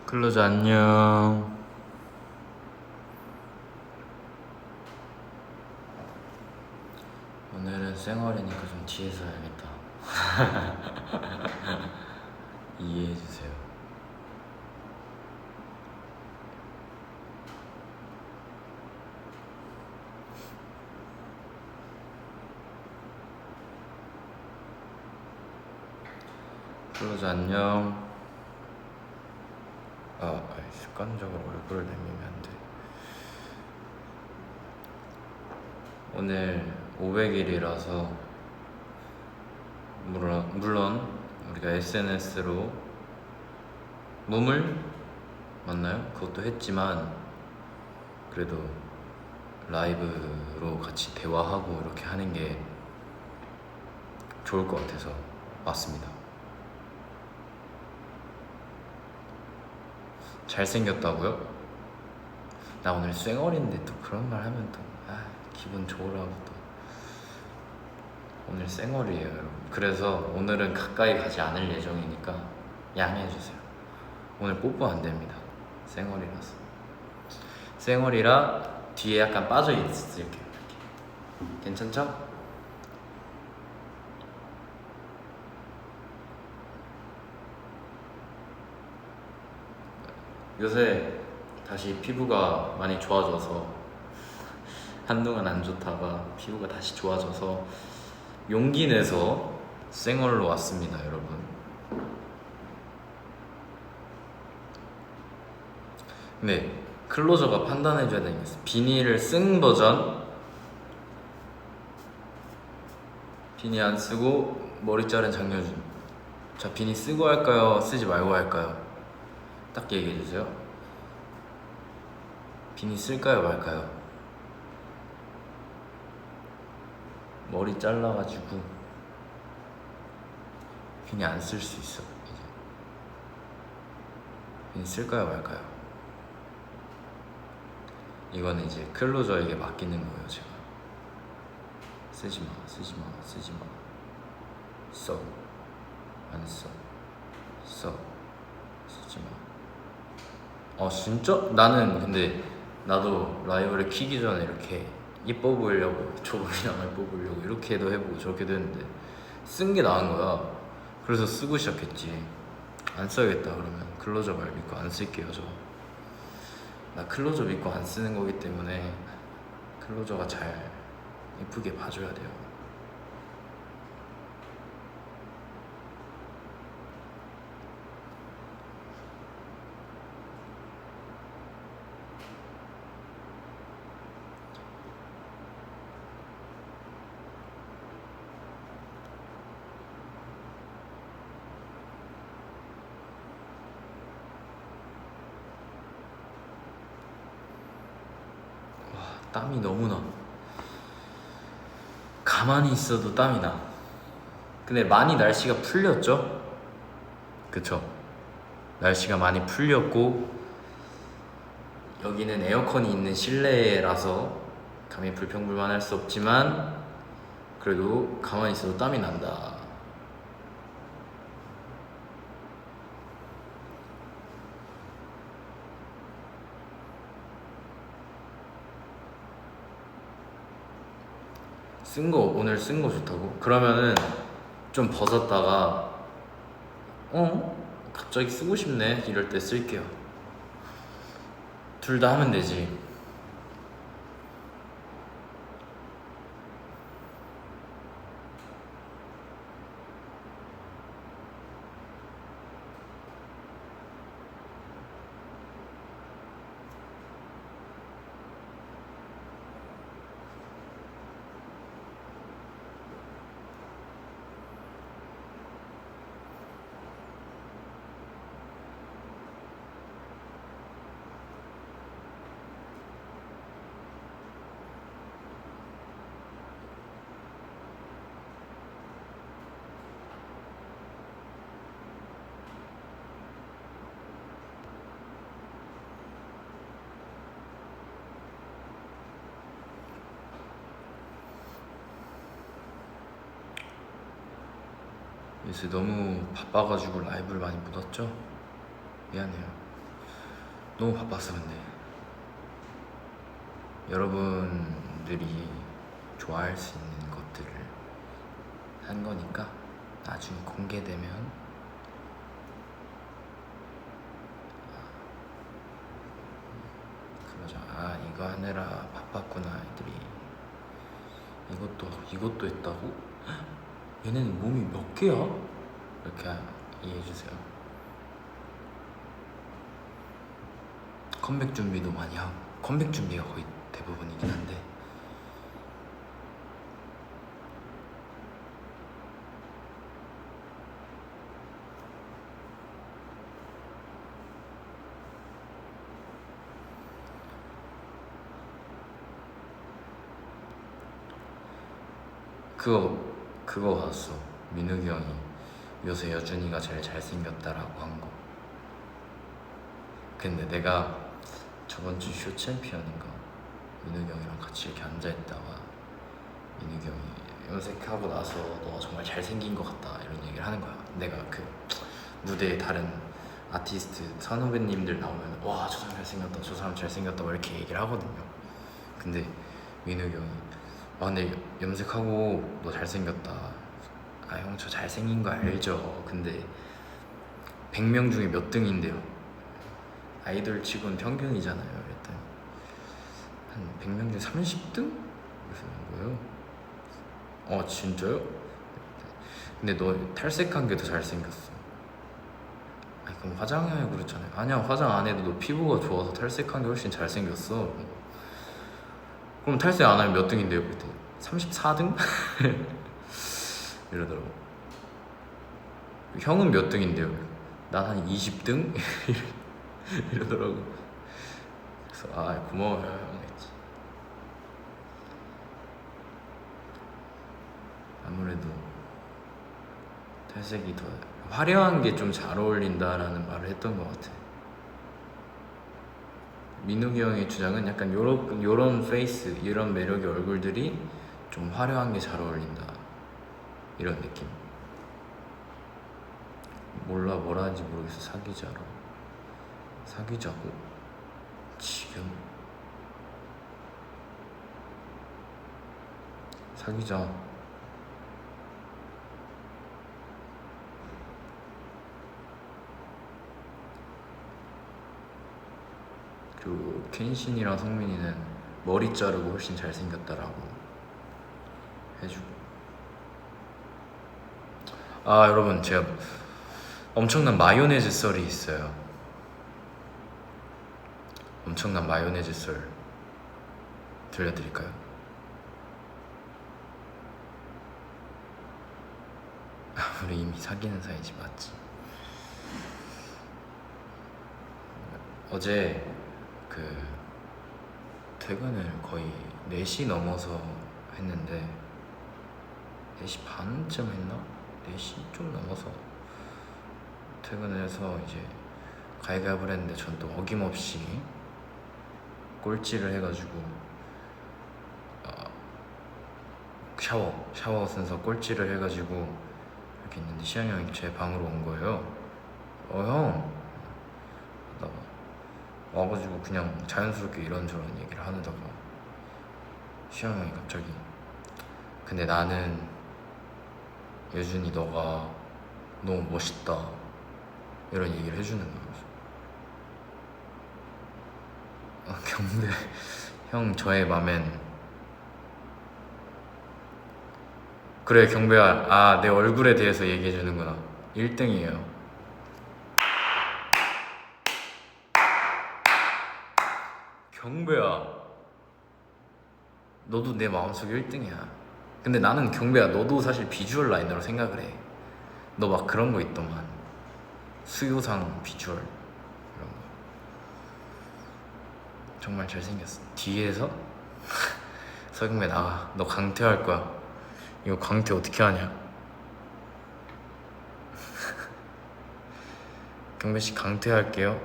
클로즈 안녕. 오늘은 쌩얼이니까 좀 뒤에서 해야겠다. 이해해주세요. 클로즈 안녕. 습관적으로 얼굴을 내밀면 안 돼. 오늘 500일이라서 물론 우리가 SNS로 몸을 맞나요? 그것도 했지만 그래도 라이브로 같이 대화하고 이렇게 하는 게 좋을 것 같아서 왔습니다. 잘생겼다고요? 나 오늘 쌩얼인데 또 그런 말 하면 또 기분 좋으라고 또. 오늘 쌩얼이에요 여러분. 그래서 오늘은 가까이 가지 않을 예정이니까 양해해주세요. 오늘 뽀뽀 안 됩니다. 쌩얼이라서. 쌩얼이라 뒤에 약간 빠져 있을게요. 이렇게. 괜찮죠? 요새 다시 피부가 많이 좋아져서, 한동안 안 좋다가 피부가 다시 좋아져서 용기 내서 쌩얼로 왔습니다 여러분. 근데 클로저가 판단해줘야 되는 게 있어요. 비니를 쓴 버전, 비니 안 쓰고 머리 자른 장효준. 자, 비니 쓰고 할까요? 쓰지 말고 할까요? 딱 얘기해주세요. 비니 쓸까요 말까요? 머리 잘라가지고 비니 안 쓸 수 있어 이제. 비니 쓸까요 말까요? 이거는 이제 클로저에게 맡기는 거예요. 제가 쓰지마 쓰지마 쓰지마, 써 안 써, 써 쓰지마. 진짜? 나는 근데 나도 라이브를 키기 전에 이렇게 이뻐 보이려고, 조금이나마 이뻐 보이려고 이렇게도 해보고 저렇게도 했는데 쓴 게 나은 거야. 그래서 쓰고 시작했지. 안 써야겠다 그러면 클로저 말 믿고 안 쓸게요. 나 클로저 믿고 안 쓰는 거기 때문에 클로저가 잘 이쁘게 봐줘야 돼요. 땀이 너무 나. 가만히 있어도 땀이 나. 근데 많이 날씨가 풀렸죠? 그쵸? 날씨가 많이 풀렸고 여기는 에어컨이 있는 실내라서 감히 불평불만할 수 없지만 그래도 가만히 있어도 땀이 난다. 오늘 쓴 거 좋다고? 그러면은 좀 벗었다가 갑자기 쓰고 싶네 이럴 때 쓸게요. 둘 다 하면 되지. 요새 너무 바빠가지고 라이브를 많이 못 왔죠? 미안해요. 너무 바빴어. 근데 여러분들이 좋아할 수 있는 것들을 한 거니까 나중에 공개되면 그러자. 아, 이거 하느라 바빴구나 애들이. 이것도 했다고? 헉, 얘네는 몸이 몇 개야? 이렇게 이해해주세요. 컴백 준비도 많이 하고, 컴백 준비가 거의 대부분이긴 한데 그거 봤어. 민욱이 형이 요새 여준이가 제일 잘생겼다라고 한 거. 근데 내가 저번 주 쇼 챔피언인가 민욱이 형이랑 같이 이렇게 앉아있다가 민욱이 형이 염색하고 나서 너가 정말 잘생긴 것 같다 이런 얘기를 하는 거야. 내가 그 무대에 다른 아티스트 선후배님들 나오면 와, 저 사람 잘생겼다, 저 사람 잘생겼다 막 이렇게 얘기를 하거든요. 근데 민욱이 형이 아, 근데 염색하고 너 잘생겼다. 아, 형 저 잘생긴 거 알죠. 근데 100명 중에 몇 등인데요. 아이돌 치곤 평균이잖아요. 그랬더니 한 100명 중에 30등? 그러는 거예요. 어, 진짜요? 근데 너 탈색한 게 더 잘생겼어. 아니, 그럼 화장해야 그렇잖아요. 아니야, 화장 안 해도 너 피부가 좋아서 탈색한 게 훨씬 잘생겼어. 그럼 탈색 안 하면 몇 등인데요? 그랬더니 34등? 이러더라고. 형은 몇 등인데요? 난 한 20등? 이러더라고. 그래서 아, 고마워요 형 했지. 아무래도 탈색이 더 화려한 게 좀 잘 어울린다라는 말을 했던 것 같아. 민욱이 형의 주장은 약간 요런 페이스, 이런 매력의 얼굴들이 좀 화려한 게 잘 어울린다 이런 느낌. 몰라, 뭐라 하는지 모르겠어. 사귀자고? 지금? 사귀자. 그리고 켄신이랑 성민이는 머리 자르고 훨씬 잘생겼다라고 해주고. 아, 여러분, 제가 엄청난 마요네즈 썰이 있어요. 엄청난 마요네즈 썰 들려드릴까요? 우리 이미 사귀는 사이지, 맞지? 어제 그 퇴근을 거의 4시 넘어서 했는데 4시 반쯤 했나? 4시 좀 넘어서 퇴근을 해서 이제 가위바위보를 했는데 전 또 어김없이 꼴찌를 해가지고 샤워 순서 꼴찌를 해가지고 이렇게 있는데 시영이 형이 제 방으로 온 거예요. 형 하다가 와가지고 그냥 자연스럽게 이런저런 얘기를 하다가 시영이 형이 갑자기 근데 나는 예준이 너가 너무 멋있다 이런 얘기를 해주는 거예요. 경배 형 저의 맘엔 그래 경배야. 아, 내 얼굴에 대해서 얘기해주는구나. 1등이에요. 경배야, 너도 내 마음속 1등이야. 근데 나는 경배야, 너도 사실 비주얼 라인으로 생각을 해. 너 막 그런 거 있더만, 수요상 비주얼 이런 거. 정말 잘생겼어. 뒤에서 서경배 나가. 너 강퇴할 거야. 이거 강퇴 어떻게 하냐? 경배씨 강퇴할게요.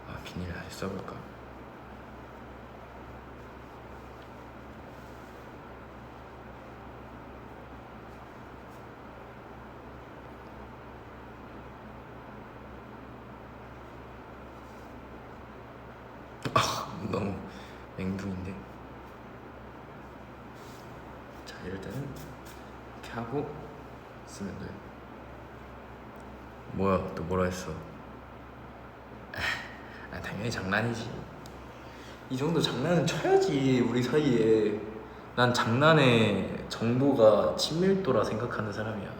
아, 비닐 다시 써볼까? 너무 맹둥인데. 자, 이럴 때는 이렇게 하고 쓰면 돼. 뭐야, 또 뭐라 했어? 당연히 장난이지. 이 정도 장난은 쳐야지 우리 사이에. 난 장난의 정도가 친밀도라 생각하는 사람이야.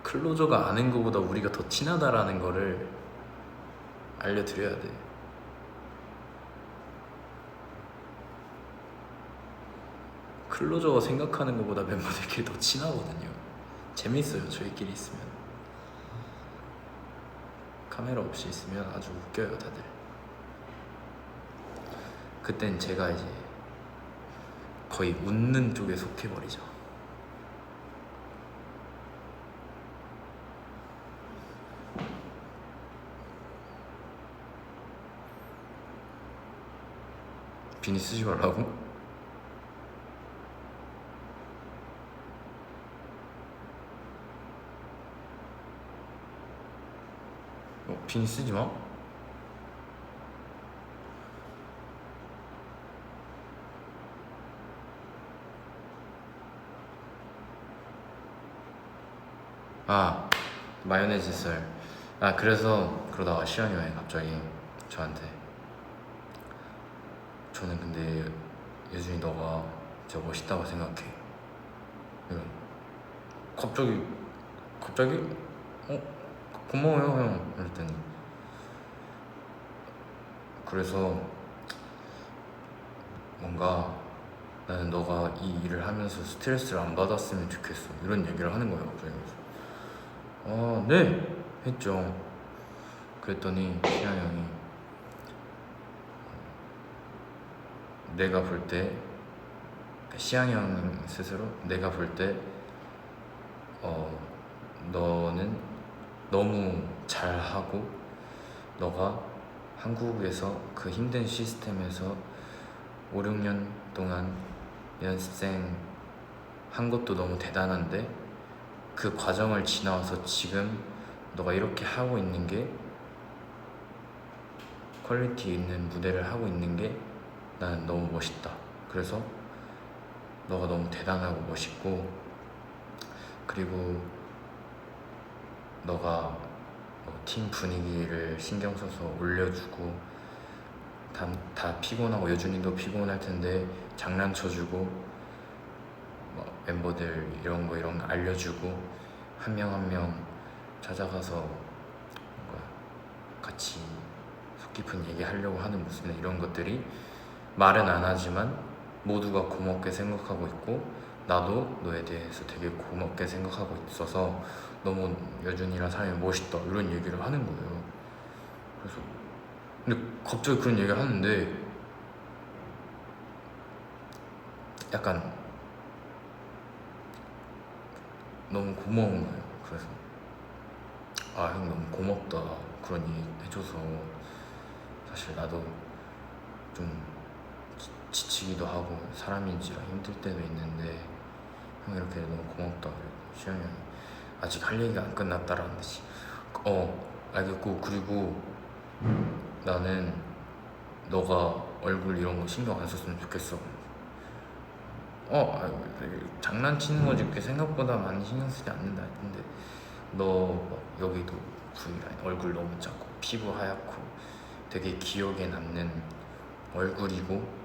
클로저가 아는 것보다 우리가 더 친하다라는 거를 알려드려야 돼. 클로저가 생각하는 것보다 멤버들끼리 더 친하거든요. 재밌어요, 저희끼리 있으면. 카메라 없이 있으면 아주 웃겨요, 다들. 그땐 제가 이제 거의 웃는 쪽에 속해버리죠. 비니 쓰지 말라고? 비니 쓰지 마? 아, 마요네즈 썰. 아, 그래서 그러다가 시영이 형이 갑자기 저한테, 저는 근데 예준이 너가 진짜 멋있다고 생각해. 이런. 갑자기 고마워요 형 이랬더니, 그래서 뭔가 나는 너가 이 일을 하면서 스트레스를 안 받았으면 좋겠어 이런 얘기를 하는 거예요. 그래서 네 했죠. 그랬더니 시영 형이 내가 볼 때, 시영 형 스스로 내가 볼 때 너는 너무 잘하고 너가 한국에서 그 힘든 시스템에서 5, 6년 동안 연습생 한 것도 너무 대단한데 그 과정을 지나와서 지금 너가 이렇게 하고 있는 게, 퀄리티 있는 무대를 하고 있는 게 나는 너무 멋있다. 그래서 너가 너무 대단하고 멋있고, 그리고 너가 팀 분위기를 신경 써서 올려주고, 다 피곤하고 여준이도 피곤할 텐데 장난쳐주고, 멤버들 이런 거 알려주고, 한 명 한 명 찾아가서 같이 속 깊은 얘기 하려고 하는 모습이나 이런 것들이 말은 안 하지만 모두가 고맙게 생각하고 있고, 나도 너에 대해서 되게 고맙게 생각하고 있어서 너무 여준이란 사람이 멋있다 이런 얘기를 하는 거예요. 그래서 근데 갑자기 그런 얘기를 하는데 약간 너무 고마운 거예요. 그래서 형 너무 고맙다 그런 얘기 해줘서, 사실 나도 좀 지치기도 하고 사람인지라 힘들 때도 있는데 형 이렇게 너무 고맙다. 시영이 형이 아직 할 얘기가 안 끝났다라는 듯이 알겠고, 그리고 나는 너가 얼굴 이런 거 신경 안 썼으면 좋겠어. 장난치는 거지 그게 생각보다 많이 신경 쓰지 않는다. 근데 너 여기도 V라인, 얼굴 너무 작고 피부 하얗고 되게 기억에 남는 얼굴이고,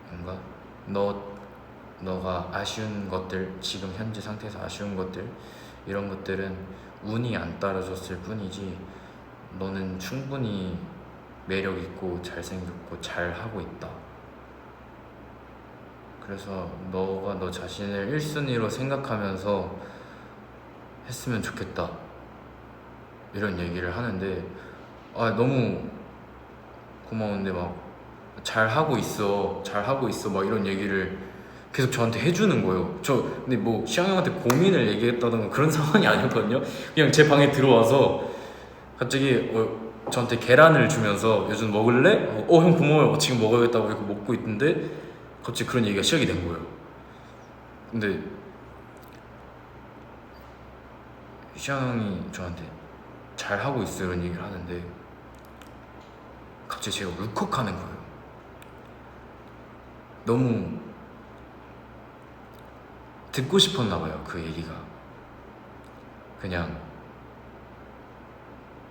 뭔가 너가 아쉬운 것들, 지금 현재 상태에서 아쉬운 것들, 이런 것들은 운이 안 따라줬을 뿐이지 너는 충분히 매력 있고 잘생겼고 잘하고 있다. 그래서 너가 너 자신을 1순위로 생각하면서 했으면 좋겠다 이런 얘기를 하는데, 너무 고마운데 막 잘하고 있어 막 이런 얘기를 계속 저한테 해주는 거예요. 근데 뭐 시영 형한테 고민을 얘기했다던가 그런 상황이 아니었거든요. 그냥 제 방에 들어와서 갑자기 저한테 계란을 주면서 요즘 먹을래? 형 고마워요. 지금 먹어야겠다고 이렇게 먹고 있는데 갑자기 그런 얘기가 시작이 된 거예요. 근데 시영 형이 저한테 잘 하고 있어 이런 얘기를 하는데 갑자기 제가 울컥하는 거예요. 너무 듣고 싶었나 봐요, 그 얘기가. 그냥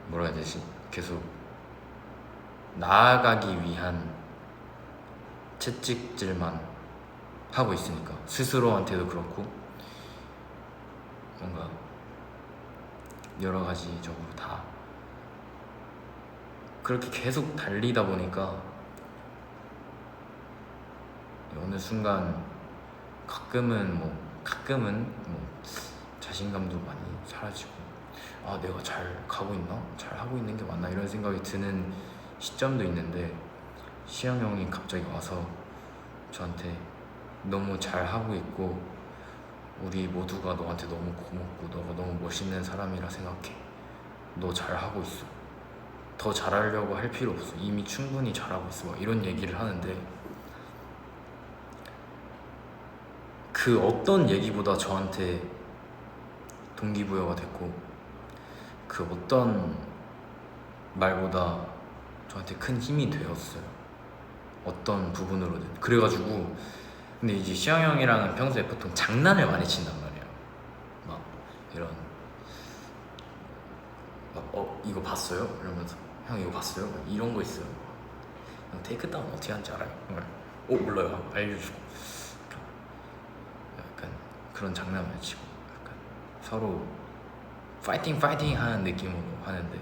뭐라 해야 되지? 계속 나아가기 위한 채찍질만 하고 있으니까 스스로한테도 그렇고 뭔가 여러 가지적으로 다 그렇게 계속 달리다 보니까 어느 순간 가끔은 자신감도 많이 사라지고 아 내가 잘 가고 있나? 잘 하고 있는 게 맞나? 이런 생각이 드는 시점도 있는데 시영 형이 갑자기 와서 저한테 너무 잘 하고 있고 우리 모두가 너한테 너무 고맙고 너가 너무 멋있는 사람이라 생각해. 너 잘하고 있어. 더 잘하려고 할 필요 없어. 이미 충분히 잘하고 있어. 막 이런 얘기를 하는데 그 어떤 얘기보다 저한테 동기부여가 됐고 그 어떤 말보다 저한테 큰 힘이 되었어요. 어떤 부분으로든. 그래가지고 근데 이제 시영 형이랑은 평소에 보통 장난을 많이 친단 말이에요. 막 이런 막 이거 봤어요? 이러면서 형 이거 봤어요? 막 이런 거 있어요. 형 테이크 다운 어떻게 하는지 알아요? 몰라요. 알려주고 약간 그런 장난을 치고 약간 서로 파이팅 하는 느낌으로 하는데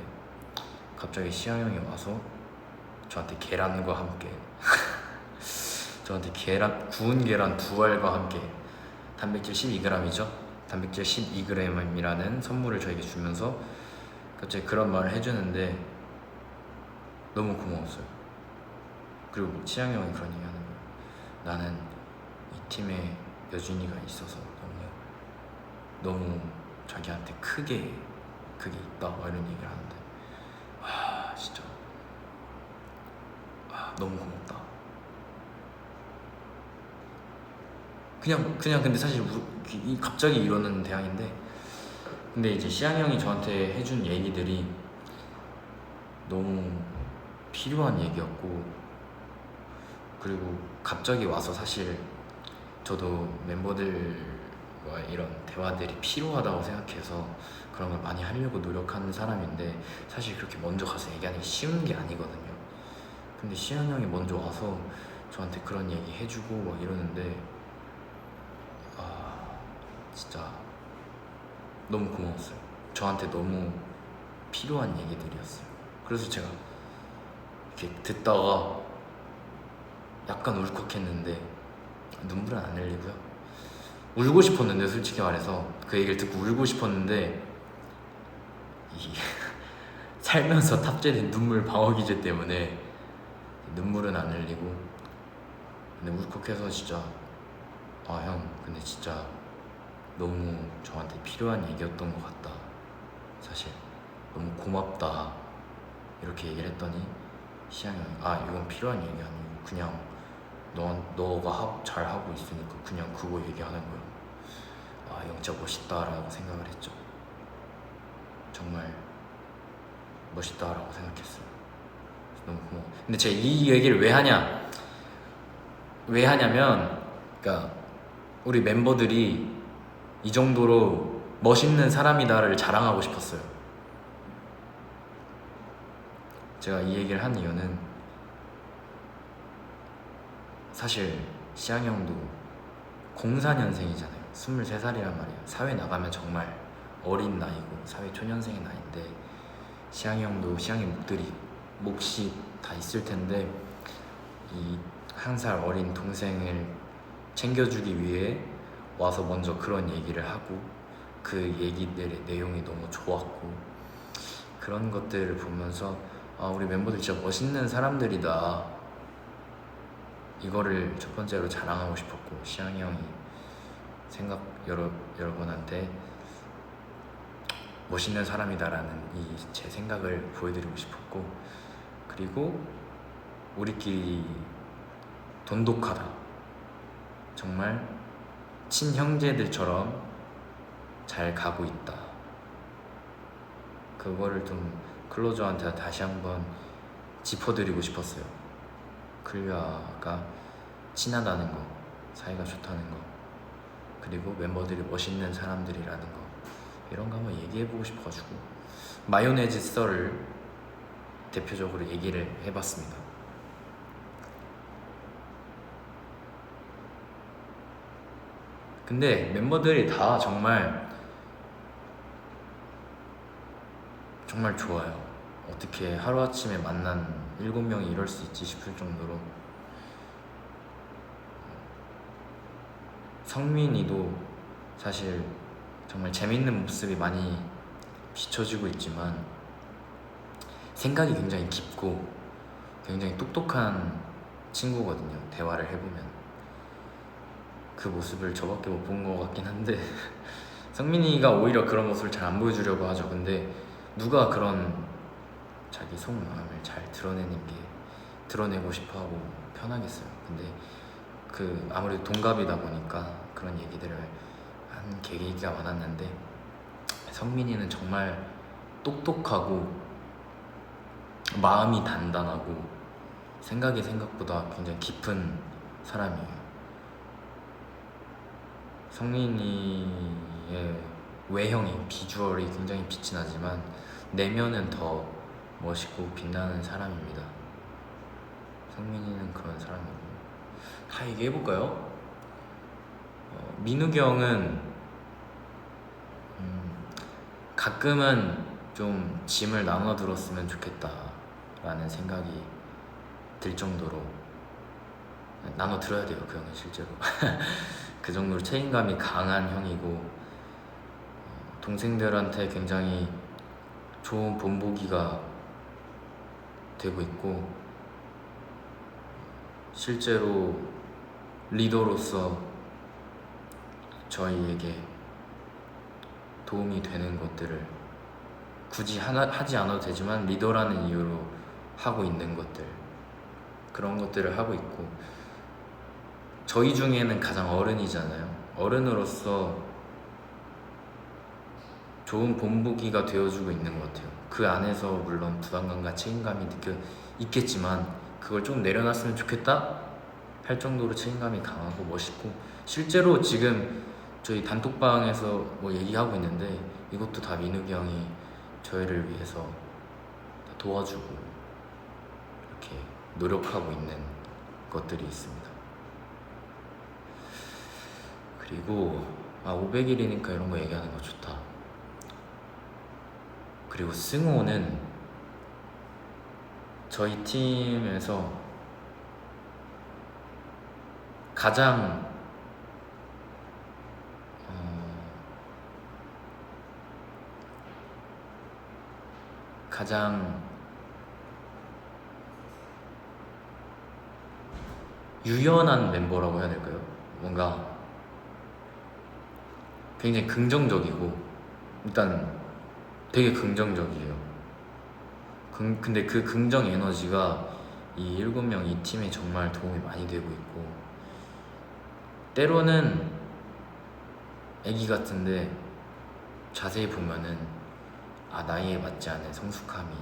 갑자기 시영 형이 와서 저한테 계란과 함께 저한테 구운 계란 2알과 함께 단백질 12g이죠. 단백질 12g이라는 선물을 저에게 주면서 갑자기 그런 말을 해주는데 너무 고마웠어요. 그리고 치양이 형이 그런 얘기 하는 거예요. 나는 이 팀에 여준이가 있어서 너무 자기한테 크게 있다 이런 얘기를 하는데 와 진짜 너무 고맙다. 그냥 근데 사실 갑자기 이러는 대항인데 근데 이제 시양 형이 저한테 해준 얘기들이 너무 필요한 얘기였고 그리고 갑자기 와서 사실 저도 멤버들과 이런 대화들이 필요하다고 생각해서 그런 걸 많이 하려고 노력하는 사람인데 사실 그렇게 먼저 가서 얘기하는 게 쉬운 게 아니거든요. 근데 시양 형이 먼저 와서 저한테 그런 얘기 해주고 막 이러는데 진짜 너무 고마웠어요. 저한테 너무 필요한 얘기들이었어요. 그래서 제가 이렇게 듣다가 약간 울컥했는데 눈물은 안 흘리고요. 울고 싶었는데 솔직히 말해서 그 얘기를 듣고 울고 싶었는데 살면서 탑재된 눈물 방어 기제 때문에 눈물은 안 흘리고 근데 울컥해서 진짜 형 근데 진짜 너무 저한테 필요한 얘기였던 것 같다. 사실 너무 고맙다 이렇게 얘기를 했더니 시향이 형이 이건 필요한 얘기 아니고 그냥 너가 잘하고 있으니까 그냥 그거 얘기하는 거야. 형 진짜 멋있다라고 생각을 했죠. 정말 멋있다라고 생각했어요. 너무 고마워. 근데 제가 이 얘기를 왜 하냐면 그러니까 우리 멤버들이 이 정도로 멋있는 사람이다를 자랑하고 싶었어요. 제가 이 얘기를 한 이유는 사실 시향이 형도 04년생이잖아요 23살이란 말이에요. 사회 나가면 정말 어린 나이고 사회 초년생의 나이인데 시향이 형도 시향이 몫이 다 있을 텐데 이 1살 어린 동생을 챙겨주기 위해 와서 먼저 그런 얘기를 하고 그 얘기들의 내용이 너무 좋았고 그런 것들을 보면서 우리 멤버들 진짜 멋있는 사람들이다 이거를 첫 번째로 자랑하고 싶었고 시향이 형이 여러분한테 멋있는 사람이다라는 이 제 생각을 보여드리고 싶었고 그리고 우리끼리 돈독하다 정말 친형제들처럼 잘 가고 있다 그거를 좀 클로저한테 다시 한번 짚어드리고 싶었어요. 클리어가 친하다는 거, 사이가 좋다는 거, 그리고 멤버들이 멋있는 사람들이라는 거, 이런 거 한번 얘기해보고 싶어가지고 마요네즈 썰을 대표적으로 얘기를 해봤습니다. 근데 멤버들이 다 정말 좋아요. 어떻게 하루아침에 만난 7명이 이럴 수 있지 싶을 정도로. 성민이도 사실 정말 재밌는 모습이 많이 비춰지고 있지만 생각이 굉장히 깊고 굉장히 똑똑한 친구거든요. 대화를 해보면 그 모습을 저밖에 못 본 것 같긴 한데 성민이가 오히려 그런 모습을 잘 안 보여주려고 하죠. 근데 누가 그런 자기 속마음을 잘 드러내고 싶어하고 편하겠어요. 근데 그 아무래도 동갑이다 보니까 그런 얘기들을 한 계기가 많았는데, 성민이는 정말 똑똑하고 마음이 단단하고 생각이 생각보다 굉장히 깊은 사람이에요. 성민이의 외형이, 비주얼이 굉장히 빛이 나지만 내면은 더 멋있고 빛나는 사람입니다. 성민이는 그런 사람이고. 다 얘기해볼까요? 민욱이 형은 가끔은 좀 짐을 나눠 들었으면 좋겠다 라는 생각이 들 정도로, 나눠 들어야 돼요. 그 형은 실제로 그 정도로 책임감이 강한 형이고, 동생들한테 굉장히 좋은 본보기가 되고 있고, 실제로 리더로서 저희에게 도움이 되는 것들을 굳이 하지 않아도 되지만 리더라는 이유로 하고 있는 것들, 그런 것들을 하고 있고, 저희 중에는 가장 어른이잖아요. 어른으로서 좋은 본보기가 되어주고 있는 것 같아요. 그 안에서 물론 부담감과 책임감이 있겠지만 그걸 좀 내려놨으면 좋겠다 할 정도로 책임감이 강하고 멋있고, 실제로 지금 저희 단톡방에서 뭐 얘기하고 있는데 이것도 다 민욱이 형이 저희를 위해서 도와주고 이렇게 노력하고 있는 것들이 있습니다. 그리고 500일이니까 이런 거 얘기하는 거 좋다. 그리고 승호는 저희 팀에서 가장 유연한 mem버라고 해야 될까요? 뭔가 굉장히 긍정적이고, 일단 되게 긍정적이에요. 근데 그 긍정 에너지가 이 7명 이 팀에 정말 도움이 많이 되고 있고, 때로는 애기 같은데 자세히 보면은 나이에 맞지 않은 성숙함이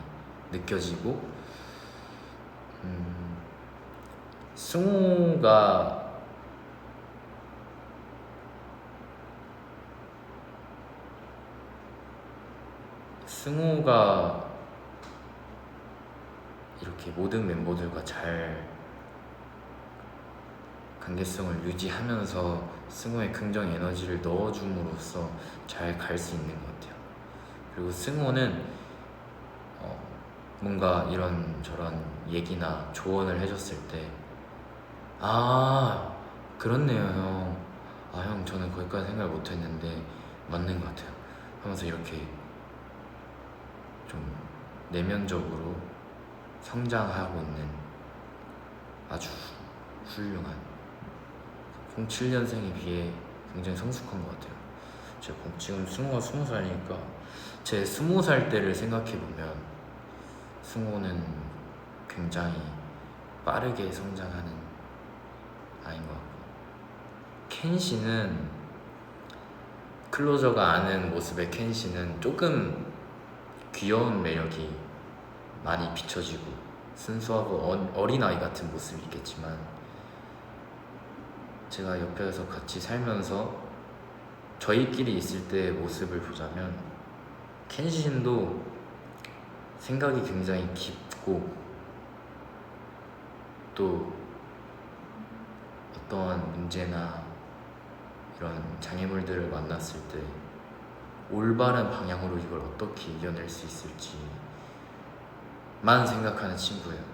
느껴지고, 승우가 이렇게 모든 멤버들과 잘 관계성을 유지하면서 승우의 긍정 에너지를 넣어줌으로써 잘 갈 수 있는 것 같아요. 그리고 승우는 뭔가 이런저런 얘기나 조언을 해줬을 때 그렇네요 형, 형 저는 거기까지 생각을 못했는데 맞는 것 같아요 하면서 이렇게 좀 내면적으로 성장하고 있는 아주 훌륭한 07년생에 비해 굉장히 성숙한 것 같아요. 제가 지금 승우가 20살이니까 제 20살 때를 생각해보면 승우는 굉장히 빠르게 성장하는 아인 것 같고, 켄씨는 클로저가 아는 모습의 켄씨는 조금 귀여운 매력이 많이 비춰지고 순수하고 어린아이 같은 모습이 있겠지만, 제가 옆에서 같이 살면서 저희끼리 있을 때의 모습을 보자면 켄신도 생각이 굉장히 깊고, 또 어떠한 문제나 이런 장애물들을 만났을 때 올바른 방향으로 이걸 어떻게 이겨낼 수 있을지만 생각하는 친구예요.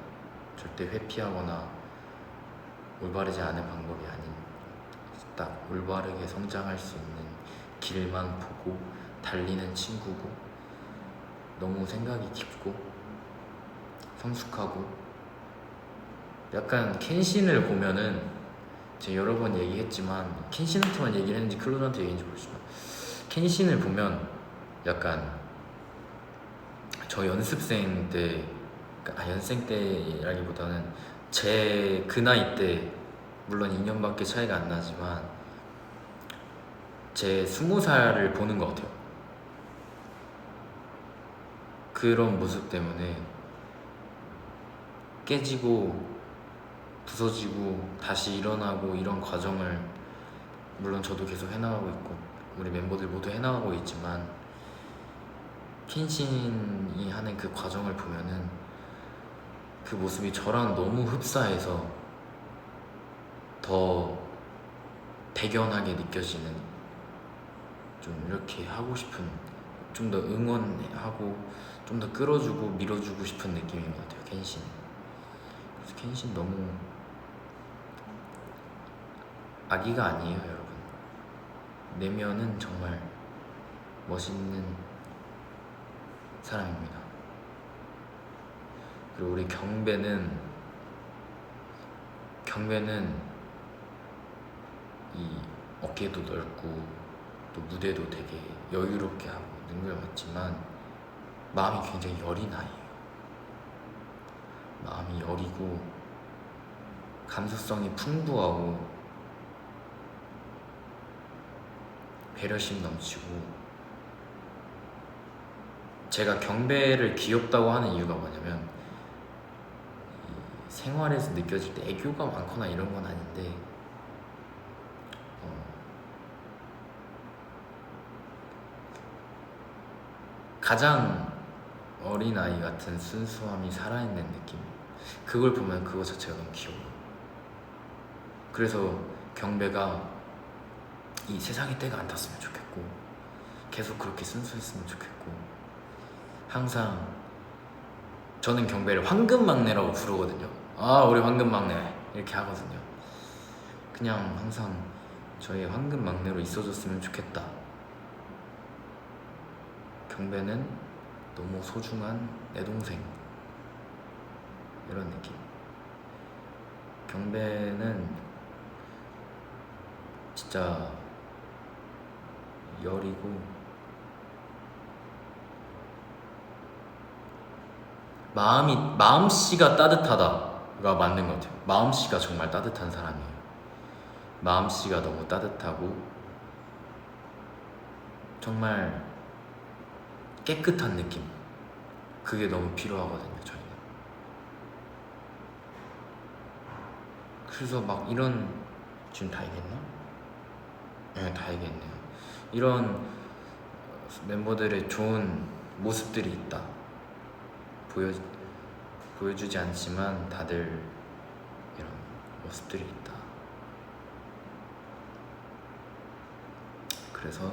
절대 회피하거나 올바르지 않은 방법이 아닌, 딱 올바르게 성장할 수 있는 길만 보고 달리는 친구고, 너무 생각이 깊고 성숙하고, 약간 켄신을 보면은 제가 여러 번 얘기했지만, 켄신한테만 얘기를 했는지 클로드한테 얘기했는지 모르지만, 켄신을 보면 약간 저 연습생 때, 연생 때라기보다는 제 그 나이 때, 물론 2년밖에 차이가 안 나지만 제 20살을 보는 것 같아요. 그런 모습 때문에 깨지고 부서지고 다시 일어나고 이런 과정을, 물론 저도 계속 해나가고 있고 우리 멤버들 모두 해나가고 있지만, 켄신이 하는 그 과정을 보면은 그 모습이 저랑 너무 흡사해서 더 대견하게 느껴지는, 좀 이렇게 하고 싶은, 좀 더 응원하고 좀 더 끌어주고 밀어주고 싶은 느낌인 것 같아요, 켄신. 그래서 켄신 너무 아기가 아니에요, 여러분. 내면은 정말 멋있는 사람입니다. 그리고 우리 경배는 이 어깨도 넓고 또 무대도 되게 여유롭게 하고 능글맞지만 마음이 굉장히 여린 아이예요. 마음이 여리고 감수성이 풍부하고 배려심 넘치고, 제가 경배를 귀엽다고 하는 이유가 뭐냐면, 생활에서 느껴질 때 애교가 많거나 이런 건 아닌데, 가장 어린아이 같은 순수함이 살아있는 느낌, 그걸 보면 그거 자체가 너무 귀여워요. 그래서 경배가 이 세상에 때가 안 탔으면 좋겠고, 계속 그렇게 순수했으면 좋겠고, 항상 저는 경배를 황금막내라고 부르거든요. 아, 우리 황금막내 이렇게 하거든요. 그냥 항상 저희 황금막내로 있어줬으면 좋겠다. 경배는 너무 소중한 내 동생, 이런 느낌. 경배는 진짜 여리고 마음씨가 따뜻하다가 맞는 것 같아요. 마음씨가 정말 따뜻한 사람이에요. 마음씨가 너무 따뜻하고 정말 깨끗한 느낌, 그게 너무 필요하거든요, 저희는. 그래서 막 이런, 지금 다 얘기했나? 네, 다 얘기했네요. 이런 멤버들의 좋은 모습들이 있다, 보여주지 않지만 다들 이런 모습들이 있다. 그래서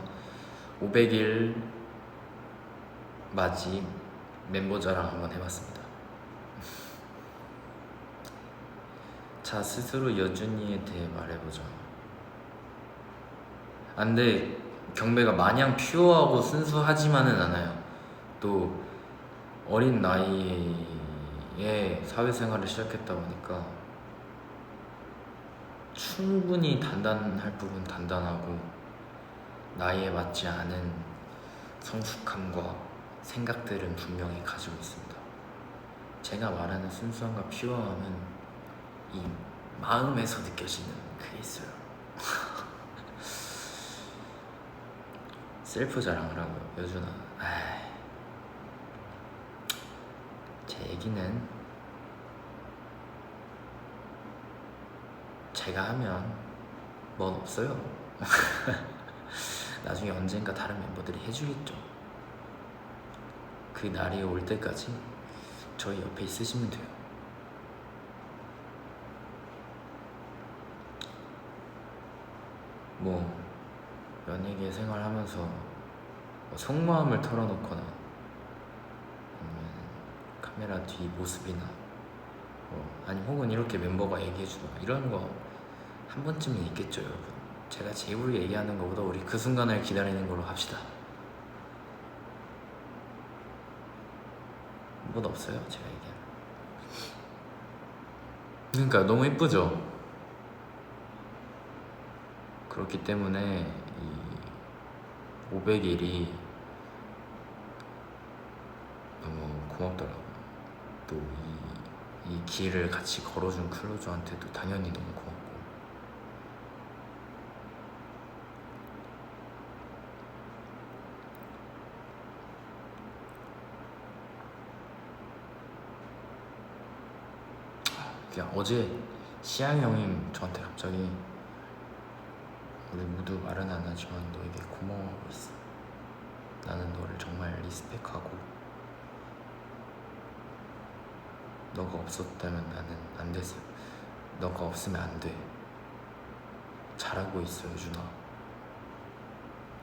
500일 맞이 멤버 자랑 한번 해봤습니다. 자, 스스로 여준이에 대해 말해보자. 근데 경배가 마냥 퓨어하고 순수하지만은 않아요. 또 어린 나이에 사회생활을 시작했다 보니까 충분히 단단할 부분 단단하고, 나이에 맞지 않은 성숙함과 생각들은 분명히 가지고 있습니다. 제가 말하는 순수함과 퓨어함은 이 마음에서 느껴지는 그게 있어요. 셀프 자랑을 하고요, 여준아. 얘기는 제가 하면 뭔 없어요. 나중에 언젠가 다른 멤버들이 해주겠죠. 그 날이 올 때까지 저희 옆에 있으시면 돼요. 뭐 연예계 생활하면서 뭐 속마음을 털어놓거나 아니면 카메라 뒤 모습이나 아니 혹은 이렇게 멤버가 얘기해주거나 이런 거 한 번쯤은 있겠죠 여러분. 제가 제 입으로 얘기하는 것보다 우리 그 순간을 기다리는 걸로 합시다. 뭐 없어요 제가 얘기하는. 그러니까 너무 예쁘죠. 그렇기 때문에 이 500일이 너무 고맙더라고요. 또 이 길을 같이 걸어준 클로저한테도 당연히 너무 고맙고. 그냥 어제 시향이 형이 저한테 갑자기 우리 모두 말은 안 하지만 너에게 고마워하고 있어. 나는 너를 정말 리스펙하고 너가 없었다면 나는 안 됐어. 너가 없으면 안 돼. 잘하고 있어 유준아.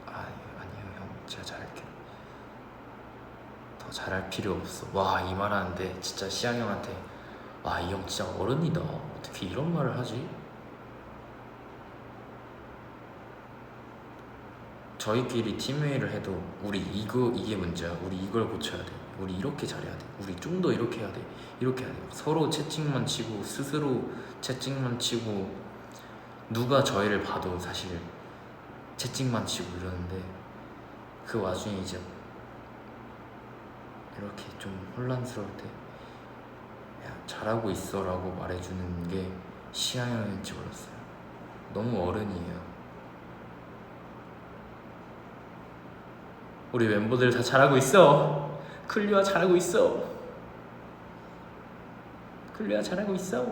아니요 형 제가 잘할게. 더 잘할 필요 없어. 와 이 말 하는데 진짜 시향 형한테 와 이 형 진짜 어른이다. 어떻게 이런 말을 하지? 저희끼리 팀회의를 해도 우리 이게 문제야. 우리 이걸 고쳐야 돼. 우리 이렇게 잘해야 돼. 우리 좀 더 이렇게 해야 돼. 이렇게 해야 돼. 서로 채찍만 치고 스스로 채찍만 치고 누가 저희를 봐도 사실 채찍만 치고 이러는데 그 와중에 이제 이렇게 좀 혼란스러울 때 야, 잘하고 있어 라고 말해주는 게 시아 형인지 몰랐어요. 너무 어른이에요. 우리 멤버들 다 잘하고 있어. 클리아 잘하고 있어. 클리아 잘하고 있어.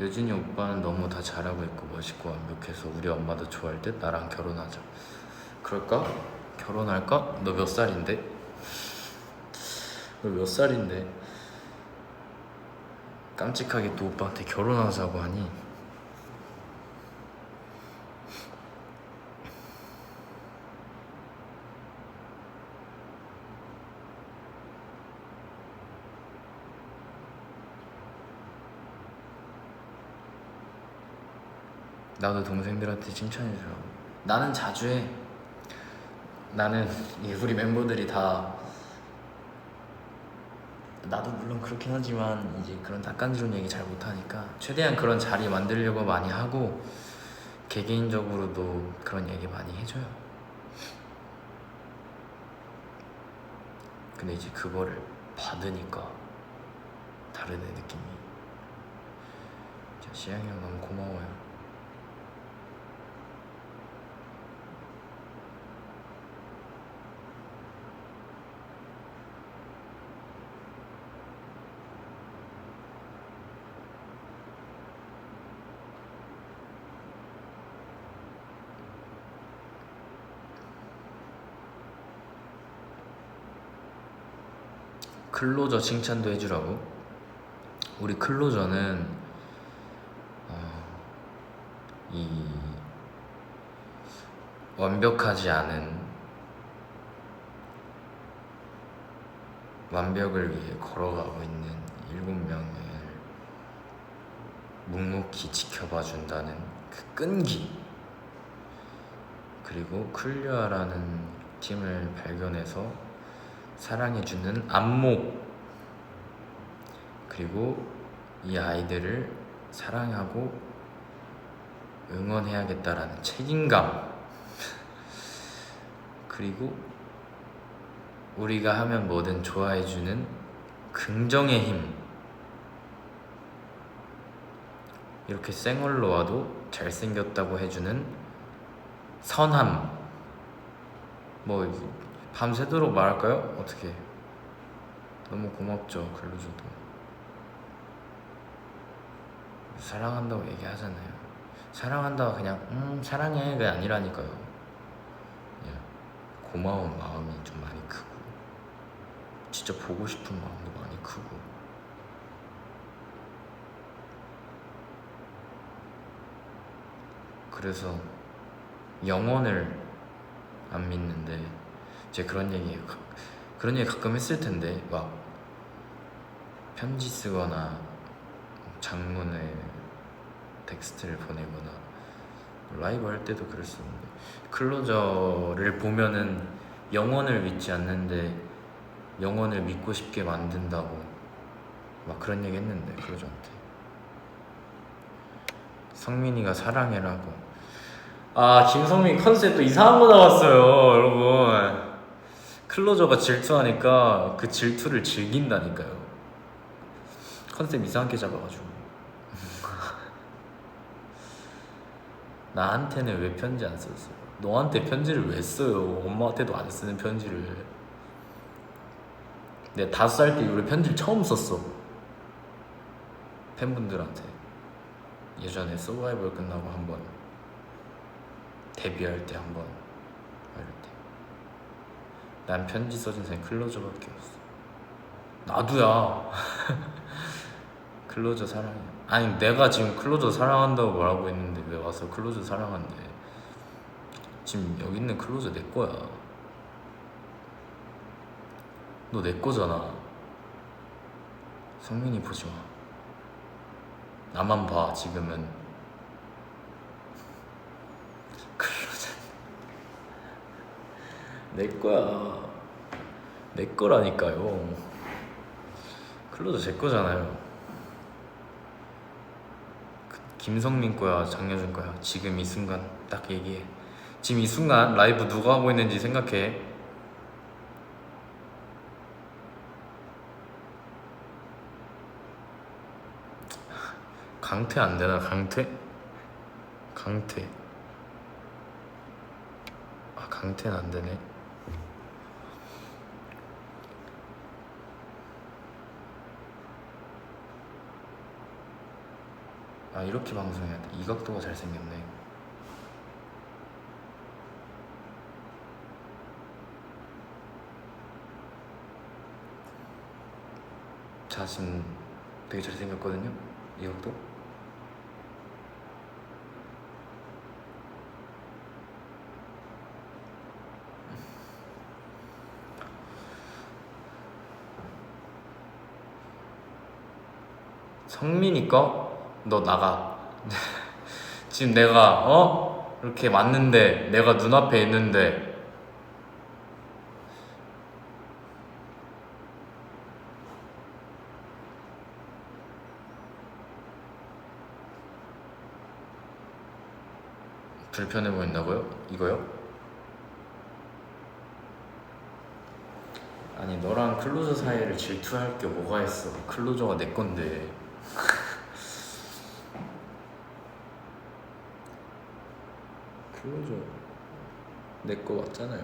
여진이 오빠는 너무 다 잘하고 있고 멋있고 완벽해서 우리 엄마도 좋아할 듯. 나랑 결혼하자. 그럴까? 결혼할까? 너 몇 살인데? 너 몇 살인데? 깜찍하게 또 오빠한테 결혼하자고 하니? 나도 동생들한테 칭찬해주라고. 나는 자주 해. 나는 우리 멤버들이 다 나도 물론 그렇긴 하지만 이제 그런 낯간지러운 얘기 잘 못하니까 최대한 그런 자리 만들려고 많이 하고 개개인적으로도 그런 얘기 많이 해줘요. 근데 이제 그거를 받으니까 다르네 느낌이. 시향이 형 너무 고마워요. 클로저 칭찬도 해주라고? 우리 클로저는 이 완벽하지 않은 완벽을 위해 걸어가고 있는 7명을 묵묵히 지켜봐 준다는 그 끈기, 그리고 클리아라는 팀을 발견해서 사랑해주는 안목, 그리고 이 아이들을 사랑하고 응원해야겠다라는 책임감, 그리고 우리가 하면 뭐든 좋아해주는 긍정의 힘, 이렇게 생얼로 와도 잘생겼다고 해주는 선함. 뭐 밤새도록 말할까요? 어떻게? 너무 고맙죠. 클로저도 사랑한다고 얘기하잖아요. 사랑한다고 그냥 사랑해 가 아니라니까요. 그냥 고마운 마음이 좀 많이 크고 진짜 보고 싶은 마음도 많이 크고. 그래서 영원을 안 믿는데 제가 그런 얘기 가끔 했을 텐데, 막 편지 쓰거나 장문의 텍스트를 보내거나 라이브 할 때도 그랬었는데, 클로저를 보면은 영원을 믿지 않는데 영원을 믿고 싶게 만든다고 막 그런 얘기 했는데, 클로저한테. 성민이가 사랑해라고. 아, 김성민 컨셉 또 이상한 거 나왔어요, 여러분. 클로저가 질투하니까 그 질투를 즐긴다니까요. 컨셉 이상하게 잡아가지고. 나한테는 왜 편지 안 썼어? 너한테 편지를 왜 써요? 엄마한테도 안 쓰는 편지를. 내가 5살 때 이후로 편지를 처음 썼어. 팬분들한테. 예전에 서바이벌 끝나고 한번, 데뷔할 때 한번, 이럴 때. 난 편지 써준 사람이 클로저밖에 없어. 나도야. 클로저 사랑해. 아니, 내가 지금 클로저 사랑한다고 말하고 있는데 왜 와서 클로저 사랑한대. 지금 여기 있는 클로저 내 거야. 너 내 거잖아. 성민이 보지 마. 나만 봐, 지금은. 클로저 내 거야. 내 거라니까요. 클로저 제 거잖아요. 김성민 거야, 장여준 거야. 지금 이 순간 딱 얘기해. 지금 이 순간 라이브 누가 하고 있는지 생각해. 강퇴 안 되나? 강퇴? 아, 강퇴는 안 되네. 아, 이렇게 방송해야 돼. 이 각도가 잘생겼네. 자, 지금 되게 잘생겼거든요? 이 각도? 성민이 거? 너 나가. 지금 내가 이렇게 맞는데, 내가 눈앞에 있는데 불편해 보인다고요? 이거요? 아니, 너랑 클로저 사이를 질투할 게 뭐가 있어. 클로저가 내 건데. 클로저 내 거 맞잖아요.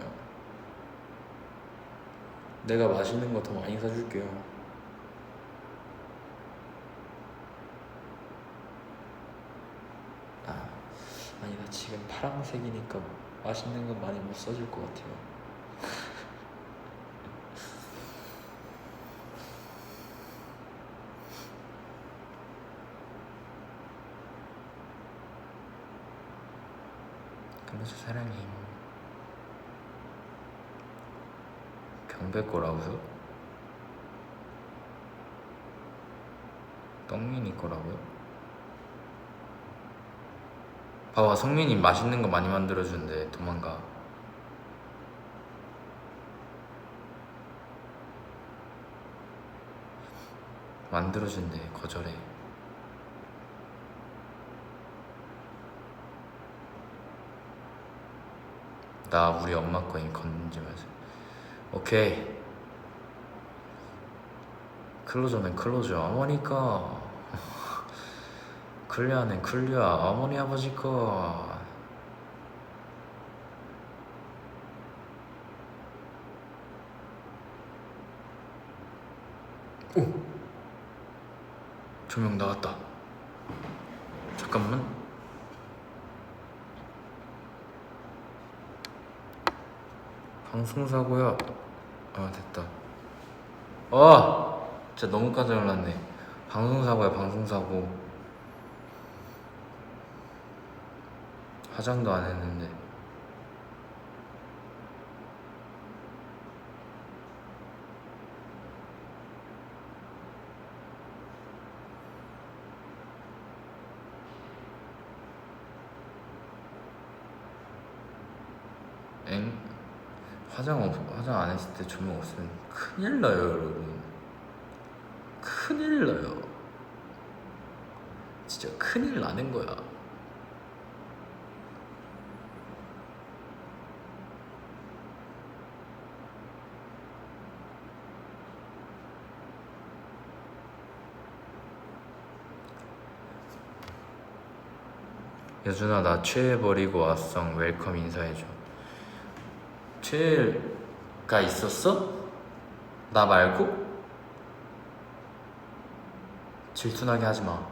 내가 맛있는 거 더 많이 사줄게요. 아니, 나 지금 파란색이니까 맛있는 건 많이 못 사줄 것 같아요. 클로저 사랑해. 경배 거라고요? 떡민이 거라고요? 봐봐, 성민이 맛있는 거 많이 만들어주는데 도망가. 만들어준대, 거절해. 나 우리 엄마 거인 건지 마세요. 오케이. 클로저는 클로저 어머니까. 클리어는 클리어 어머니 아버지 거. 오! 조명 나갔다. 잠깐만. 방송사고야. 아 됐다. 진짜 너무 깜짝 놀랐네. 방송사고야 방송사고. 화장도 안 했는데. 엥? 화장 안 했을 때 조명 없으면 큰일 나요 여러분. 큰일 나요. 진짜 큰일 나는 거야. 여준아 나 최애 버리고 왔어. 웰컴 인사해줘. 최애가 있었어? 나 말고? 질투나게 하지마.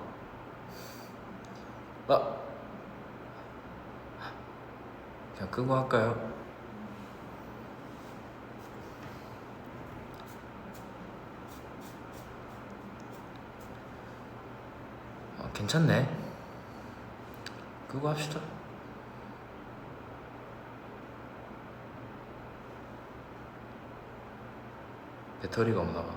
그냥 끄고 할까요? 괜찮네. 끄고 합시다. 배터리가 없나봐.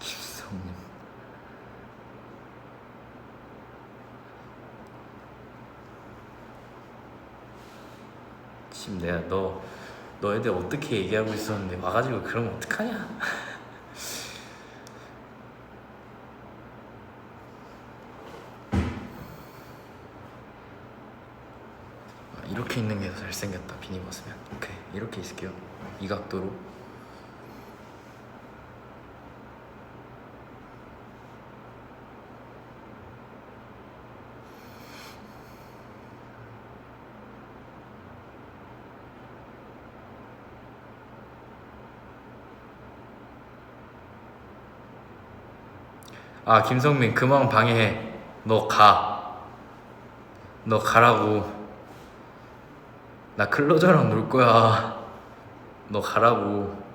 김성님. 지금 내가 너에 대해 어떻게 얘기하고 있었는데 와가지고 그러면 어떡하냐. 이렇게 있는 게 더 잘생겼다. 비니 벗으면. 오케이 이렇게 있을게요. 이 각도로. 김성민 그만 방해해. 너 가라고. 나 클로저랑 놀 거야. 너 가라고.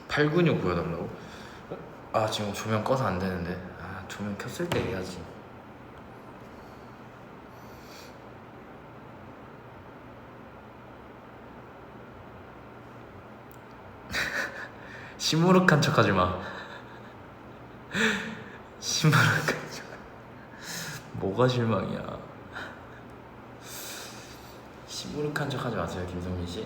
팔근육 보여달라고? 지금 조명 꺼서 안 되는데. 조명 켰을 때 해야지. 시무룩한 척 하지 마. 시무룩한 척. 뭐가 실망이야. 시무룩한 척 하지 마세요, 김성민 씨.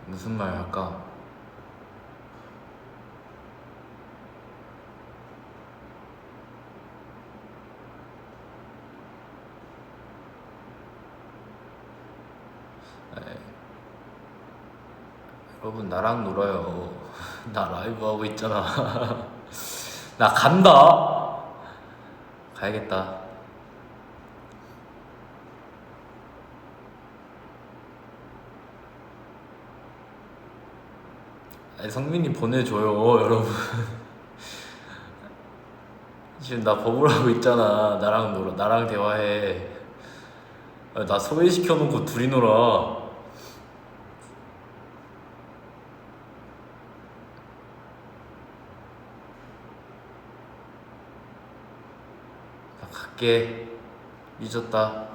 무슨 말 할까? 에이, 여러분 나랑 놀아요. 나 라이브 하고 있잖아. 나 간다. 가야겠다. 아니, 성민이 보내줘요, 여러분. 지금 나 버블하고 있잖아. 나랑 놀아. 나랑 대화해. 나 소외시켜놓고 둘이 놀아. 나 갈게. 잊었다.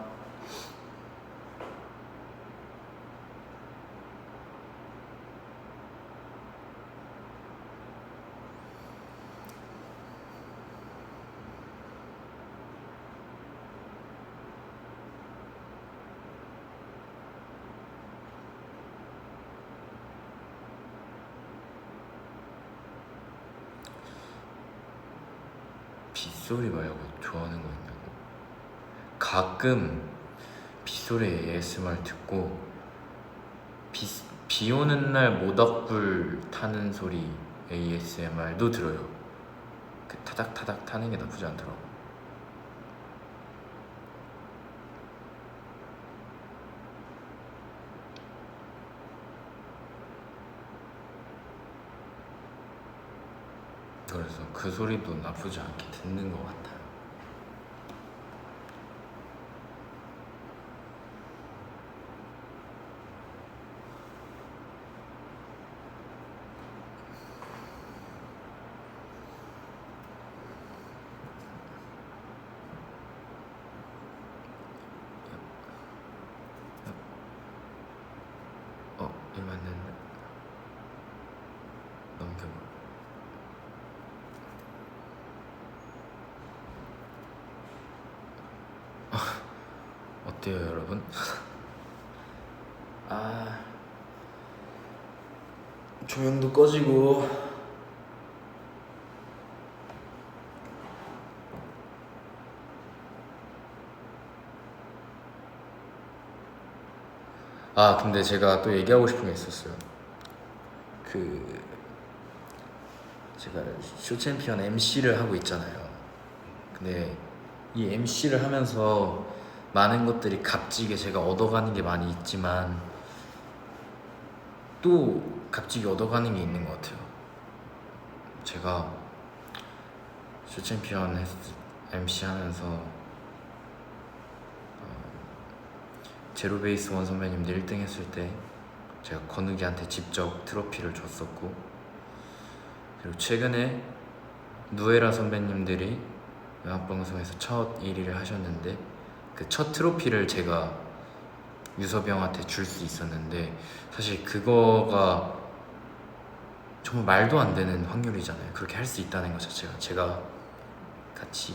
빗소리 말고 좋아하는 거 있냐고. 가끔 빗소리 ASMR 듣고 비 오는 날 모닥불 타는 소리 ASMR도 들어요. 그 타닥타닥 타는 게 나쁘지 않더라고. 그래서 그 소리도 나쁘지 않게 듣는 것 같아요. 일 맞는데 넘겨봐. 어때요, 여러분? 아, 조명도 꺼지고. 아, 근데 제가 또 얘기하고 싶은 게 있었어요. 그 제가 쇼챔피언 MC를 하고 있잖아요. 근데 이 MC를 하면서 많은 것들이 값지게 제가 얻어가는 게 많이 있지만 또 값지게 얻어가는 게 있는 것 같아요. 제가 쇼챔피언 MC 하면서 제로베이스 원 선배님들 1등 했을 때 제가 건욱이한테 직접 트로피를 줬었고, 그리고 최근에 누에라 선배님들이 음악방송에서 첫 1위를 하셨는데 그 첫 트로피를 제가 유섭이 형한테 줄 수 있었는데, 사실 그거가 정말 말도 안 되는 확률이잖아요. 그렇게 할 수 있다는 것 자체가. 제가 같이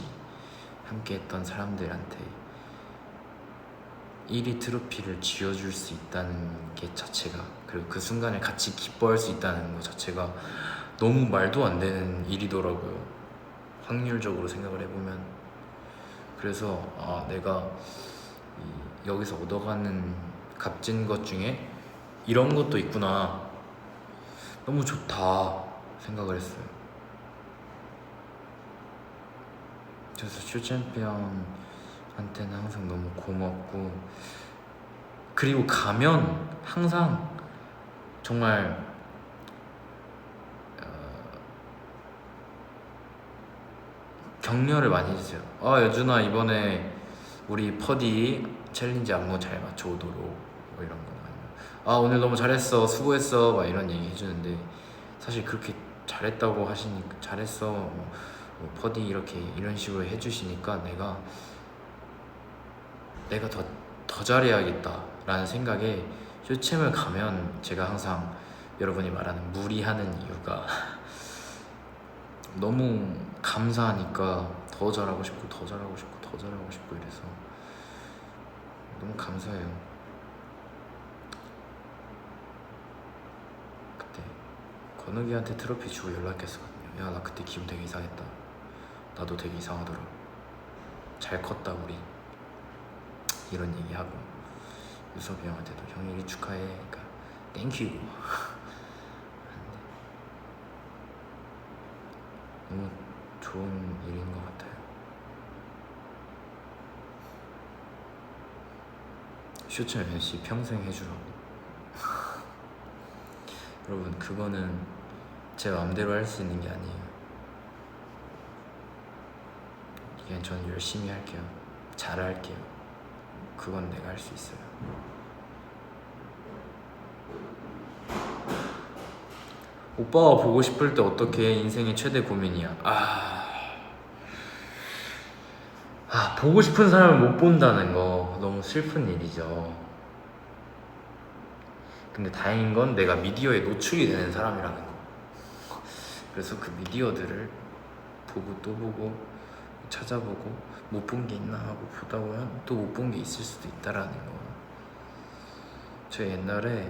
함께 했던 사람들한테 1위 트로피를 쥐어줄 수 있다는 게 자체가, 그리고 그 순간을 같이 기뻐할 수 있다는 것 자체가 너무 말도 안 되는 일이더라고요. 확률적으로 생각을 해보면. 그래서 내가 여기서 얻어가는 값진 것 중에 이런 것도 있구나, 너무 좋다 생각을 했어요. 그래서 슈챔피언한테는 항상 너무 고맙고, 그리고 가면 항상 정말 격려를 많이 해주세요. 여준아, 이번에 우리 퍼디 챌린지 안무 잘 맞춰오도록, 뭐 이런 거나, 아니면 오늘 너무 잘했어, 수고했어, 막 이런 얘기 해주는데, 사실 그렇게 잘했다고 하시니까, 잘했어, 뭐 퍼디 이렇게 이런 식으로 해주시니까 내가 더 잘해야겠다 라는 생각에 쇼챔을 가면 제가 항상 여러분이 말하는 무리하는 이유가 너무 감사하니까 더 잘하고 싶고 더 잘하고 싶고 더 잘하고 싶고 이래서 너무 감사해요. 건욱이한테 트로피 주고 연락했었거든요. 야, 나 그때 기분 되게 이상했다. 나도 되게 이상하더라. 잘 컸다 우리. 이런 얘기하고 유섭이 형한테도 형이 일 축하해. 그러니까 땡큐. 너무 좋은 일인 것 같아요. 슈츠 MC 평생 해주라고. 여러분, 그거는 제 마음대로 할 수 있는 게 아니에요. 그냥 전 열심히 할게요. 잘할게요. 그건 내가 할 수 있어요. 오빠가 보고 싶을 때 어떻게 인생의 최대 고민이야? 보고 싶은 사람을 못 본다는 거 너무 슬픈 일이죠. 근데 다행인 건 내가 미디어에 노출이 되는 사람이라는 거. 그래서 그 미디어들을 보고 또 보고 찾아보고 못 본 게 있나 하고 보다 보면 또 못 본 게 있을 수도 있다라는 거. 저 옛날에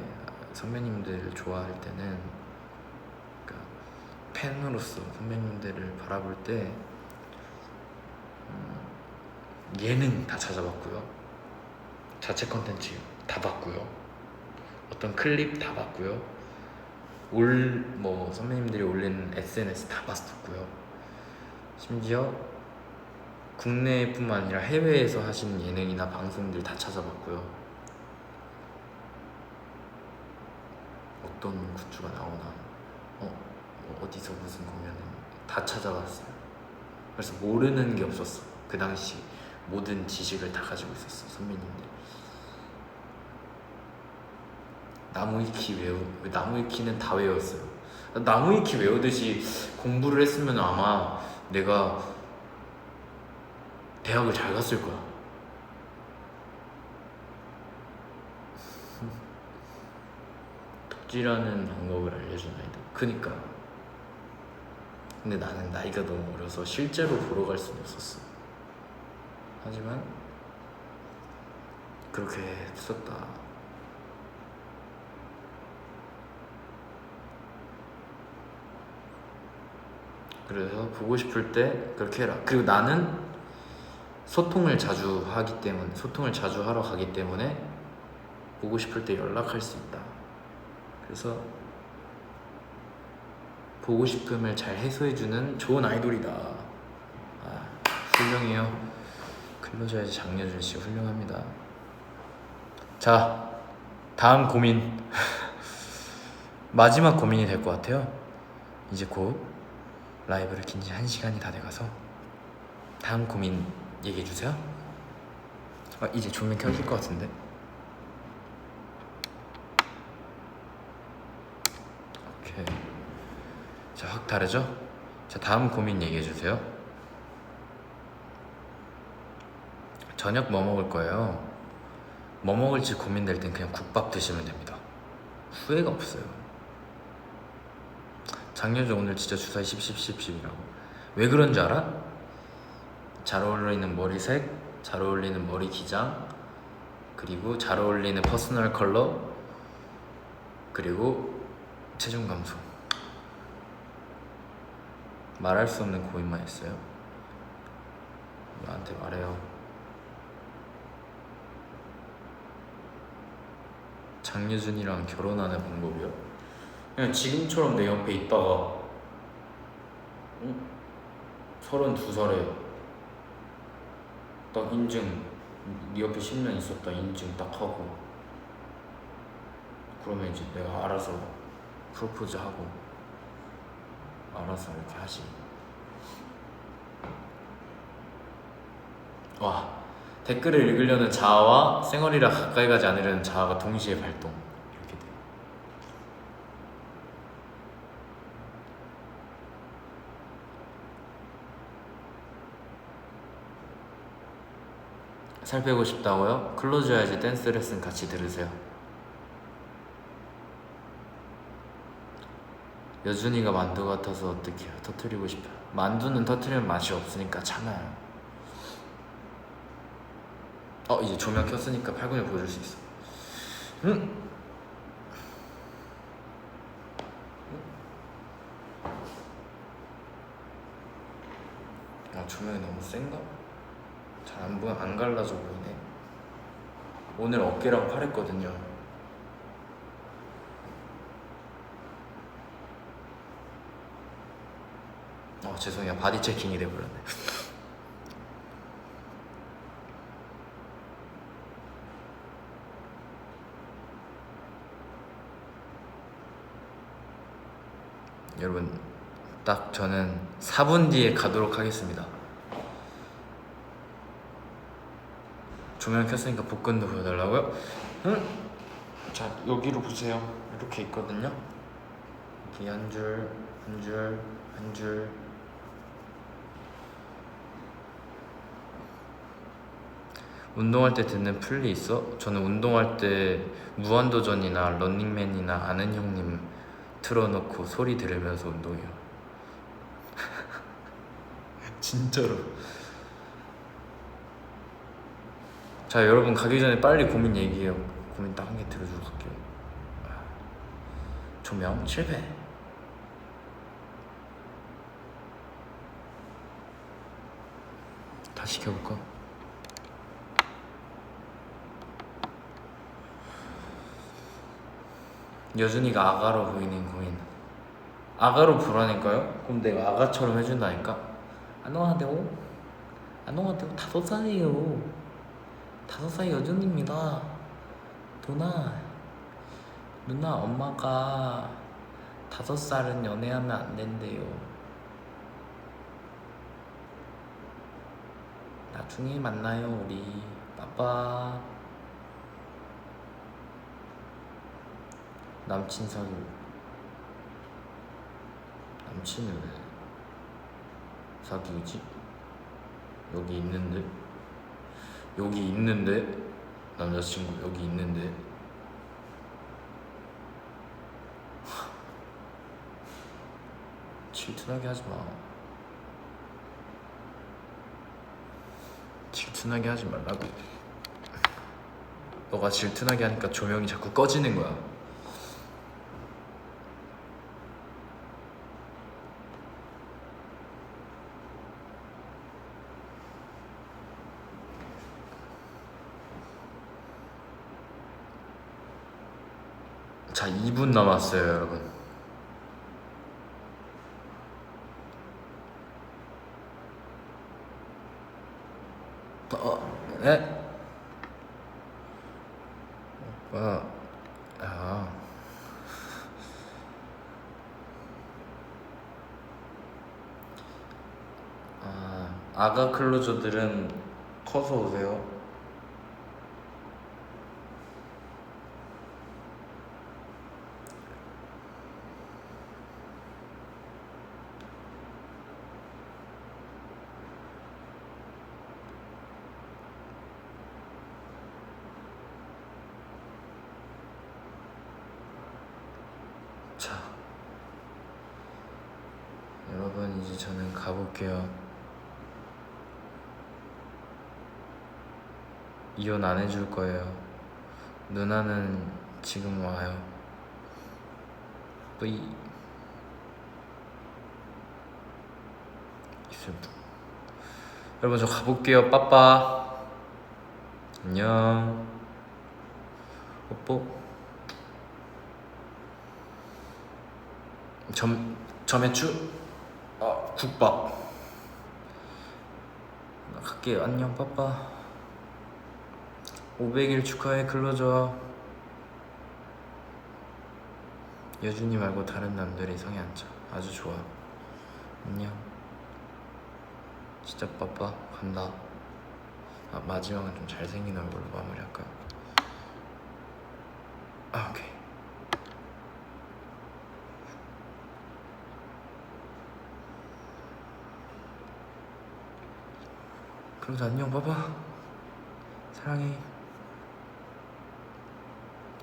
선배님들 좋아할 때는 그러니까 팬으로서 선배님들을 바라볼 때 예능 다 찾아봤고요. 자체 컨텐츠 다 봤고요. 어떤 클립 다 봤고요. 선배님들이 올린 SNS 다 봤었고요. 심지어 국내뿐만 아니라 해외에서 하신 예능이나 방송들 다 찾아봤고요. 어떤 굿즈가 나오나 어디서 무슨 공연을 다 찾아봤어요. 그래서 모르는 게 없었어. 그 당시 모든 지식을 다 가지고 있었어. 선배님들 나무위키는 다 외웠어요. 나무위키 외우듯이 공부를 했으면 아마 내가 대학을 잘 갔을 거야. 덕질하는 방법을 알려준 아이들. 그니까. 근데 나는 나이가 너무 어려서 실제로 보러 갈 수는 없었어. 하지만 그렇게 했었다. 그래서 보고 싶을 때 그렇게 해라. 그리고 나는 소통을 자주 하러 가기 때문에 보고 싶을 때 연락할 수 있다. 그래서 보고 싶음을 잘 해소해주는 좋은 아이돌이다. 훌륭해요. 클로저의 장여준 씨 훌륭합니다. 자, 다음 고민. 마지막 고민이 될 것 같아요. 이제 곧 라이브를 킨 지 1시간이 다 돼가서 다음 고민 얘기해주세요. 이제 조명 켜질 것 같은데. 오케이. 자, 확 다르죠? 자, 다음 고민 얘기해주세요. 저녁 뭐 먹을 거예요? 뭐 먹을지 고민될 땐 그냥 국밥 드시면 됩니다. 후회가 없어요. 장여준 오늘 진짜 주사위 10이라고. 왜 그런 줄 알아? 잘 어울리는 머리색, 잘 어울리는 머리 기장, 그리고 잘 어울리는 퍼스널 컬러, 그리고 체중 감소. 말할 수 없는 고민만 했어요. 나한테 말해요. 장여준이랑 결혼하는 방법이요? 그냥 지금처럼 내 옆에 있다가 32살에 딱 인증, 네 옆에 10년 있었다 인증 딱 하고, 그러면 이제 내가 알아서 프로포즈하고 알아서 이렇게 하지. 와, 댓글을 읽으려는 자아와 쌩얼이라 가까이 가지 않으려는 자아가 동시에 발동. 이렇게 돼. 살 빼고 싶다고요? 클로즈 해야지. 댄스 레슨 같이 들으세요. 여준이가 만두 같아서 어떡해요? 터트리고 싶어요. 만두는 터트리면 맛이 없으니까 참아요. 이제 조명 켰으니까 팔근육 보여줄 수 있어. 아 조명이 너무 센가? 잘 안 갈라져 보이네. 오늘 어깨랑 팔 했거든요. 죄송해요. 바디 체킹이 돼버렸네. 여러분 딱 저는 4분 뒤에 가도록 하겠습니다. 조명 켰으니까 복근도 보여달라고요? 응? 자 여기로 보세요. 이렇게 있거든요. 이렇게 한 줄, 한 줄, 한 줄. 운동할 때 듣는 플리 있어? 저는 운동할 때 무한도전이나 런닝맨이나 아는 형님 틀어놓고 소리 들으면서 운동해요. 진짜로. 자 여러분 가기 전에 빨리 고민 얘기해요. 고민 딱 한 개 들어주고 갈게요. 조명 실패. 다시 시켜볼까? 여준이가 아가로 보이는 고민. 아가로 보라니까요? 그럼 내가 아가처럼 해준다니까? 안녕하세요. 안녕하세요. 5살이에요. 5살 여준입니다. 누나 엄마가 5살은 연애하면 안 된대요. 나중에 만나요 우리. 빠빠. 남친 사귀고. 남친을 왜 사귀지? 여기 있는데 남자친구 여기 있는데. 질투나게 하지마. 질투나게 하지 말라고. 너가 질투나게 하니까 조명이 자꾸 꺼지는 거야. 자 2분 남았어요 여러분. 네? 오빠 아가 클로저들은 커서 오세요. 자 여러분 이제 저는 가볼게요. 이혼 안 해줄 거예요. 누나는 지금 와요. 뿌이. 여러분 저 가볼게요. 빠빠. 안녕. 뽀뽀. 점액추? 국밥. 나 갈게요. 안녕 빠빠. 500일 축하해 클로저. 여준이 말고 다른 남들이 성에 앉자. 아주 좋아. 안녕. 진짜 빠빠 간다. 마지막은 좀 잘생긴 얼굴로 마무리할까요? 오케이. 클로저 안녕 빠빠. 사랑해.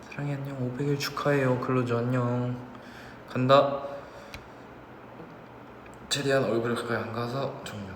사랑해 안녕. 500일 축하해요 클로저 안녕. 간다. 최대한 얼굴 가까이 안 가서 종료.